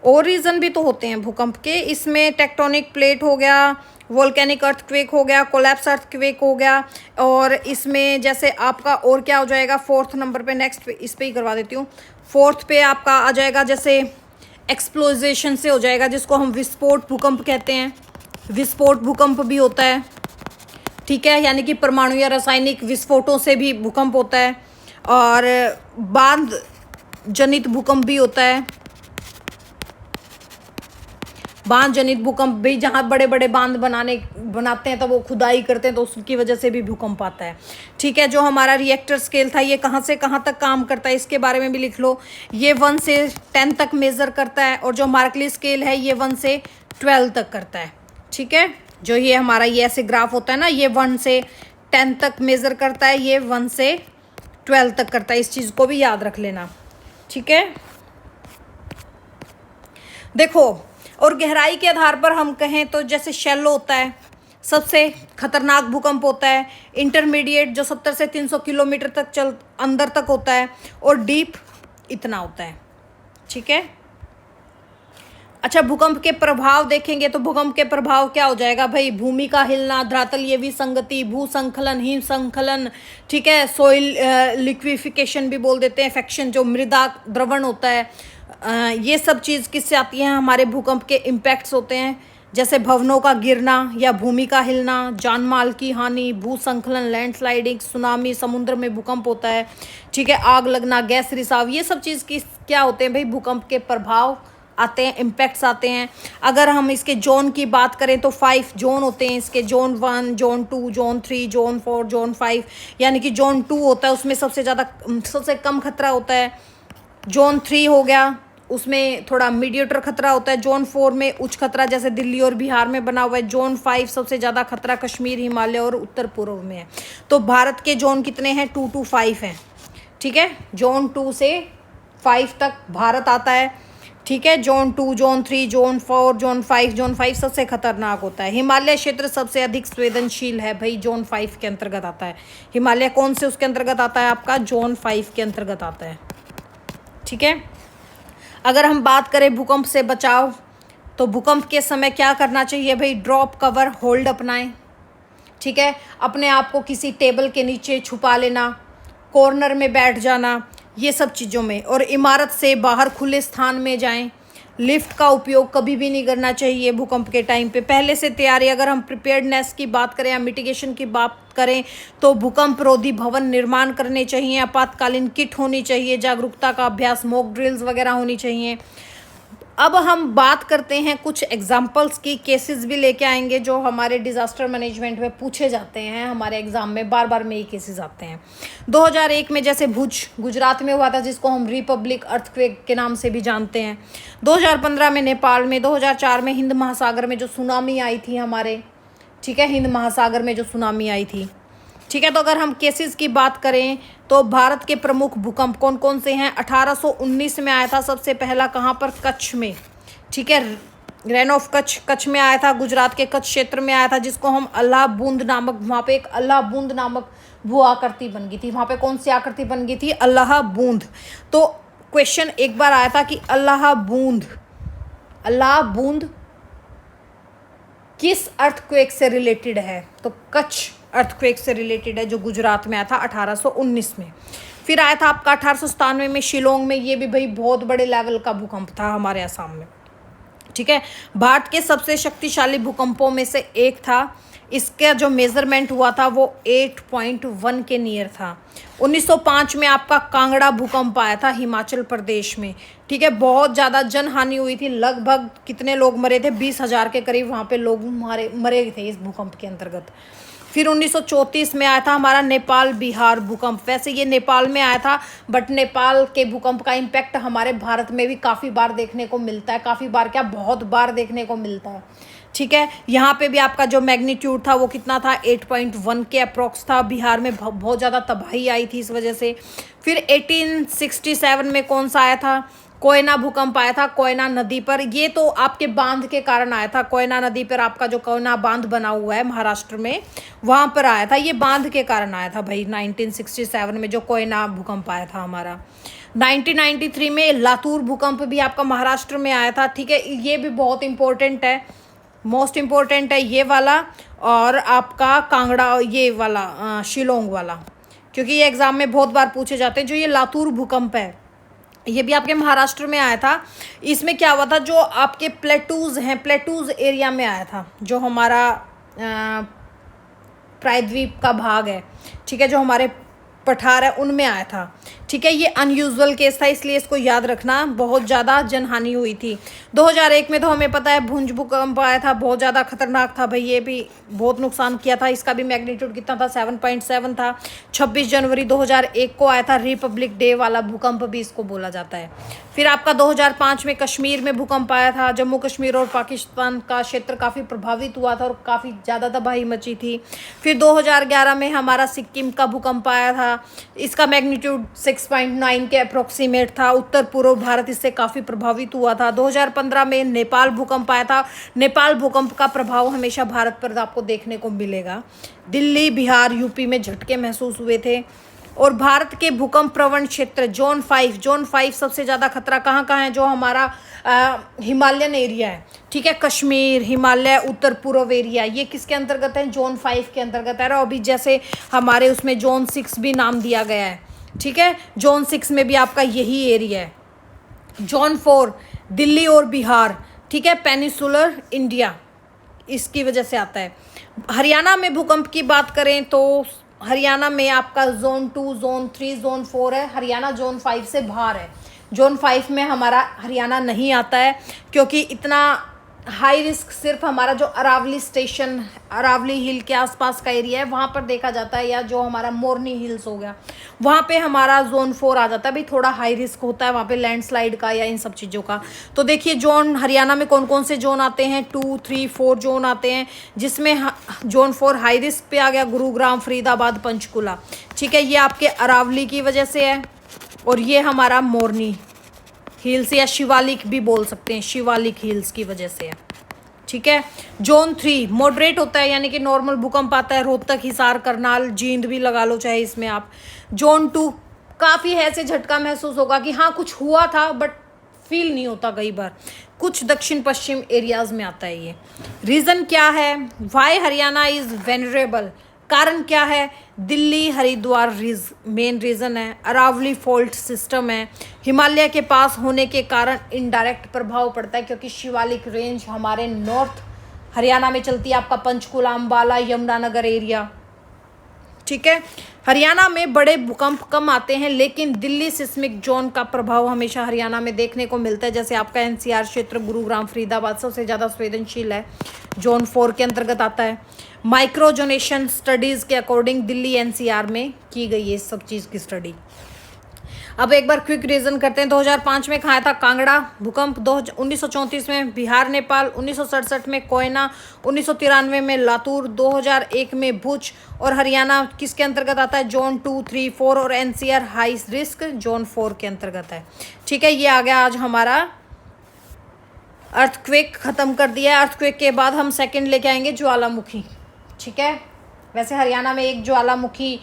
और रीज़न भी तो होते हैं भूकंप के। इसमें टेक्टोनिक प्लेट हो गया, वोल्केनिक अर्थक्वेक हो गया, कोलैप्स अर्थक्वेक हो गया। और इसमें जैसे आपका और क्या हो जाएगा, फोर्थ नंबर पे, नेक्स्ट पे इस पे ही करवा देती हूँ। फोर्थ पे आपका आ जाएगा जैसे एक्सप्लोजेशन से हो जाएगा, जिसको हम विस्फोट भूकंप कहते हैं। विस्फोट भूकंप भी होता है, ठीक है, यानी कि परमाणु या रासायनिक विस्फोटों से भी भूकंप होता है। और बांध जनित भूकंप भी होता है। बांध जनित भूकंप भी, जहाँ बड़े बड़े बांध बनाते हैं तो वो खुदाई करते हैं तो उसकी वजह से भी भूकंप आता है। ठीक है, जो हमारा रिएक्टर स्केल था ये कहाँ से कहाँ तक काम करता है इसके बारे में भी लिख लो। ये 1 से 10 तक मेज़र करता है। और जो मार्कली स्केल है ये 1 से 12 तक करता है। ठीक है, जो ये हमारा ये ऐसे ग्राफ होता है ना, ये 1 से 10 तक मेज़र करता है, ये 1 से 12 तक करता है। इस चीज़ को भी याद रख लेना। ठीक है, देखो, और गहराई के आधार पर हम कहें तो जैसे शैलो होता है, सबसे खतरनाक भूकंप होता है। इंटरमीडिएट जो 70 से 300 किलोमीटर तक अंदर तक होता है। और डीप इतना होता है। ठीक है, अच्छा, भूकंप के प्रभाव देखेंगे तो भूकंप के प्रभाव क्या हो जाएगा भाई, भूमि का हिलना, धरातलीय विसंगति, भूसंखलन, हिमसंखलन, ठीक है, सोइल लिक्विफिकेशन भी बोल देते हैं, फ्रैक्शन जो मृदा द्रवण होता है, ये सब चीज़ किससे आती हैं, हमारे भूकंप के इम्पैक्ट्स होते हैं। जैसे भवनों का गिरना या भूमि का हिलना, जान माल की हानि, भूसंखलन, लैंडस्लाइडिंग, सुनामी, समुद्र में भूकंप होता है। ठीक है, आग लगना, गैस रिसाव, ये सब चीज़ की क्या होते हैं भाई, भूकंप के प्रभाव आते हैं, इम्पैक्ट्स आते हैं। अगर हम इसके जोन की बात करें तो 5 जोन होते हैं इसके, zone 1, zone 2, zone 3, zone 4, zone 5। यानी कि जोन 2 होता है उसमें सबसे कम खतरा होता है। जोन 3 हो गया, उसमें थोड़ा मीडिएटर खतरा होता है। जोन 4 में उच्च खतरा, जैसे दिल्ली और बिहार में बना हुआ है। जोन 5 सबसे ज़्यादा खतरा कश्मीर, हिमालय और उत्तर पूर्व में है। तो भारत के जोन कितने हैं, 2 to 5 हैं। ठीक है, जोन 2 से 5 तक भारत आता है। ठीक है, zone 2, zone 3, zone 4, zone 5। Zone 5 सबसे खतरनाक होता है। हिमालय क्षेत्र सबसे अधिक संवेदनशील है भाई, जोन 5 के अंतर्गत आता है। हिमालय कौन से उसके अंतर्गत आता है, आपका जोन 5 के अंतर्गत आता है। ठीक है, अगर हम बात करें भूकंप से बचाव, तो भूकंप के समय क्या करना चाहिए भाई, ड्रॉप, कवर, होल्ड अपनाएं। ठीक है, अपने आप को किसी टेबल के नीचे छुपा लेना, कॉर्नर में बैठ जाना, ये सब चीज़ों में। और इमारत से बाहर खुले स्थान में जाएं। लिफ्ट का उपयोग कभी भी नहीं करना चाहिए भूकंप के टाइम पे। पहले से तैयारी, अगर हम प्रिपेयर्डनेस की बात करें या मिटिगेशन की बात करें तो भूकंप रोधी भवन निर्माण करने चाहिए, आपातकालीन किट होनी चाहिए, जागरूकता का अभ्यास, मॉक ड्रिल्स वगैरह होनी चाहिए। अब हम बात करते हैं कुछ एग्जाम्पल्स की, केसेस भी लेके आएंगे जो हमारे डिज़ास्टर मैनेजमेंट में पूछे जाते हैं, हमारे एग्ज़ाम में बार बार में ये केसेस आते हैं। 2001 में जैसे भुज गुजरात में हुआ था, जिसको हम रिपब्लिक अर्थक्वेक के नाम से भी जानते हैं। 2015 में नेपाल में, 2004 में हिंद महासागर में जो सुनामी आई थी हमारे, ठीक है, हिंद महासागर में जो सुनामी आई थी। ठीक है, तो अगर हम केसेस की बात करें तो भारत के प्रमुख भूकंप कौन कौन से हैं। 1819 में आया था सबसे पहला, कहाँ पर, कच्छ में। ठीक है, रेन ऑफ कच्छ में आया था, गुजरात के कच्छ क्षेत्र में आया था, जिसको हम अल्लाह बूंद नामक, वहाँ पे एक अल्लाह बूंद नामक भू आकृति बन गई थी। वहाँ पे कौन सी आकृति बन गई थी, अल्लाह बूंद। तो क्वेश्चन एक बार आया था कि अल्लाह बूंद किस अर्थक्वेक से रिलेटेड है, तो कच्छ अर्थक्वेक से रिलेटेड है, जो गुजरात में आया था 1819 में। फिर आया था आपका 1897 में शिलोंग में, ये भी भाई बहुत बड़े लेवल का भूकंप था हमारे असम में। ठीक है, भारत के सबसे शक्तिशाली भूकंपों में से एक था। इसका जो मेजरमेंट हुआ था वो 8.1 के नियर था। 1905 में आपका कांगड़ा भूकंप आया था हिमाचल प्रदेश में, ठीक है, बहुत ज़्यादा जनहानि हुई थी, लगभग कितने लोग मरे थे, 20,000 के करीब वहाँ पे लोग मरे थे इस भूकंप के अंतर्गत। फिर 1934 में आया था हमारा नेपाल बिहार भूकंप। वैसे ये नेपाल में आया था, बट नेपाल के भूकंप का इम्पैक्ट हमारे भारत में भी काफ़ी बार देखने को मिलता है, काफ़ी बार क्या, बहुत बार देखने को मिलता है। ठीक है, यहाँ पे भी आपका जो मैग्नीट्यूड था वो कितना था, 8.1 के अप्रॉक्स था। बिहार में बहुत ज़्यादा तबाही आई थी इस वजह से। फिर 1867 में कौन सा आया था, कोयना भूकंप आया था, कोयना नदी पर। ये तो आपके बांध के कारण आया था, कोयना नदी पर आपका जो कोयना बांध बना हुआ है महाराष्ट्र में, वहाँ पर आया था। ये बांध के कारण आया था भाई 1967 में जो कोयना भूकंप आया था हमारा। 1993 में लातूर भूकंप भी आपका महाराष्ट्र में आया था। ठीक है, ये भी बहुत इंपॉर्टेंट है, मोस्ट इम्पोर्टेंट है ये वाला, और आपका कांगड़ा ये वाला शिलोंग वाला, क्योंकि ये एग्ज़ाम में बहुत बार पूछे जाते हैं। जो ये लातूर भूकंप है ये भी आपके महाराष्ट्र में आया था। इसमें क्या हुआ था, जो आपके प्लेटूज़ हैं, प्लेटूज़ एरिया में आया था, जो हमारा प्रायद्वीप का भाग है, ठीक है, जो हमारे पठार है उनमें आया था। ठीक है, ये अनयूजुअल केस था, इसलिए इसको याद रखना। बहुत ज़्यादा जनहानि हुई थी। 2001 में तो हमें पता है भुंज भूकंप आया था, बहुत ज़्यादा खतरनाक था भाई, ये भी बहुत नुकसान किया था। इसका भी मैग्नीट्यूड कितना था, 7.7 था। 26 जनवरी 2001 को आया था, रिपब्लिक डे वाला भूकंप भी इसको बोला जाता है। फिर आपका 2005 में कश्मीर में भूकंप आया था। जम्मू कश्मीर और पाकिस्तान का क्षेत्र काफ़ी प्रभावित हुआ था और काफ़ी ज़्यादा तबाही मची थी। फिर 2011 में हमारा सिक्किम का भूकंप आया था। इसका मैग्नीट्यूड 6.9 के अप्रोक्सीमेट था। उत्तर पूर्व भारत इससे काफ़ी प्रभावित हुआ था। 2015 में नेपाल भूकंप आया था। नेपाल भूकंप का प्रभाव हमेशा भारत पर आपको देखने को मिलेगा। दिल्ली, बिहार, यूपी में झटके महसूस हुए थे। और भारत के भूकंप प्रवण क्षेत्र जोन 5 सबसे ज़्यादा खतरा कहाँ कहाँ है, जो हमारा हिमालयन एरिया है। ठीक है, कश्मीर, हिमालय, उत्तर पूर्व एरिया, ये किसके अंतर्गत है, जोन 5 के अंतर्गत है। और अभी जैसे हमारे उसमें जोन 6 भी नाम दिया गया है। ठीक है, जोन 6 में भी आपका यही एरिया है। जोन 4 दिल्ली और बिहार, ठीक है, पेनिसुलर इंडिया, इसकी वजह से आता है। हरियाणा में भूकंप की बात करें तो हरियाणा में आपका जोन 2, जोन 3, जोन 4 है। हरियाणा जोन 5 से बाहर है। जोन 5 में हमारा हरियाणा नहीं आता है, क्योंकि इतना हाई रिस्क सिर्फ हमारा जो अरावली स्टेशन, अरावली हिल के आसपास का एरिया है वहाँ पर देखा जाता है, या जो हमारा मोरनी हिल्स हो गया वहाँ पे हमारा जोन 4 आ जाता है। भाई थोड़ा हाई रिस्क होता है वहाँ पे लैंडस्लाइड का या इन सब चीज़ों का। तो देखिए जोन हरियाणा में कौन कौन से जोन आते हैं, 2, 3, 4 जोन आते हैं, जिसमें जोन 4 हाई रिस्क पे आ गया गुरुग्राम, फरीदाबाद, पंचकुला। ठीक है, ये आपके अरावली की वजह से है, और ये हमारा मोरनी हिल्स या शिवालिक भी बोल सकते हैं, शिवालिक हिल्स की वजह से है। ठीक है, जोन 3 मॉडरेट होता है, यानी कि नॉर्मल भूकंप आता है, रोहतक, हिसार, करनाल, जींद भी लगा लो चाहे इसमें आप। जोन 2 काफ़ी ऐसे झटका महसूस होगा कि हाँ कुछ हुआ था, बट फील नहीं होता कई बार, कुछ दक्षिण पश्चिम एरियाज में आता है ये। रीज़न क्या है, वाई हरियाणा इज़ वेनरेबल, कारण क्या है, दिल्ली हरिद्वार मेन रीज़न है। अरावली फॉल्ट सिस्टम है, हिमालय के पास होने के कारण इनडायरेक्ट प्रभाव पड़ता है, क्योंकि शिवालिक रेंज हमारे नॉर्थ हरियाणा में चलती है, आपका पंचकुला, अम्बाला, यमुनानगर एरिया। ठीक है, हरियाणा में बड़े भूकंप कम आते हैं, लेकिन दिल्ली सिस्मिक जोन का प्रभाव हमेशा हरियाणा में देखने को मिलता है। जैसे आपका एनसीआर क्षेत्र, गुरुग्राम, फरीदाबाद सबसे ज़्यादा संवेदनशील है, जोन 4 के अंतर्गत आता है। माइक्रोजोनेशन स्टडीज़ के अकॉर्डिंग दिल्ली एनसीआर में की गई है सब चीज़ की स्टडी। अब एक बार क्विक रिवीजन करते हैं। 2005 में कहाँ था, कांगड़ा भूकंप। 1934 में बिहार नेपाल, 1967 में कोयना, 1993 में लातूर, 2001 में भुज। और हरियाणा किसके अंतर्गत आता है, जोन 2, 3, 4, और एनसीआर हाई रिस्क जोन 4 के अंतर्गत है। ठीक है, ये आ गया आज हमारा अर्थक्वेक, ख़त्म कर दिया है। अर्थक्वेक के बाद हम सेकंड लेके आएंगे ज्वालामुखी। ठीक है, वैसे हरियाणा में एक ज्वालामुखी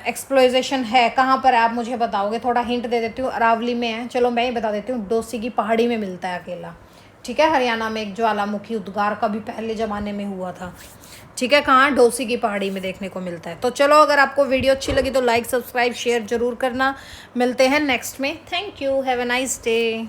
एक्सप्लोजेशन है, कहाँ पर है आप मुझे बताओगे, थोड़ा हिंट दे देती हूँ, अरावली में है। चलो मैं ही बता देती हूँ, डोसी की पहाड़ी में मिलता है अकेला। ठीक है, हरियाणा में एक ज्वालामुखी उद्गार कभी पहले ज़माने में हुआ था। ठीक है, कहाँ, डोसी की पहाड़ी में देखने को मिलता है। तो चलो, अगर आपको वीडियो अच्छी लगी तो लाइक, सब्सक्राइब, शेयर जरूर करना। मिलते हैं नेक्स्ट में। Thank you, have a nice day.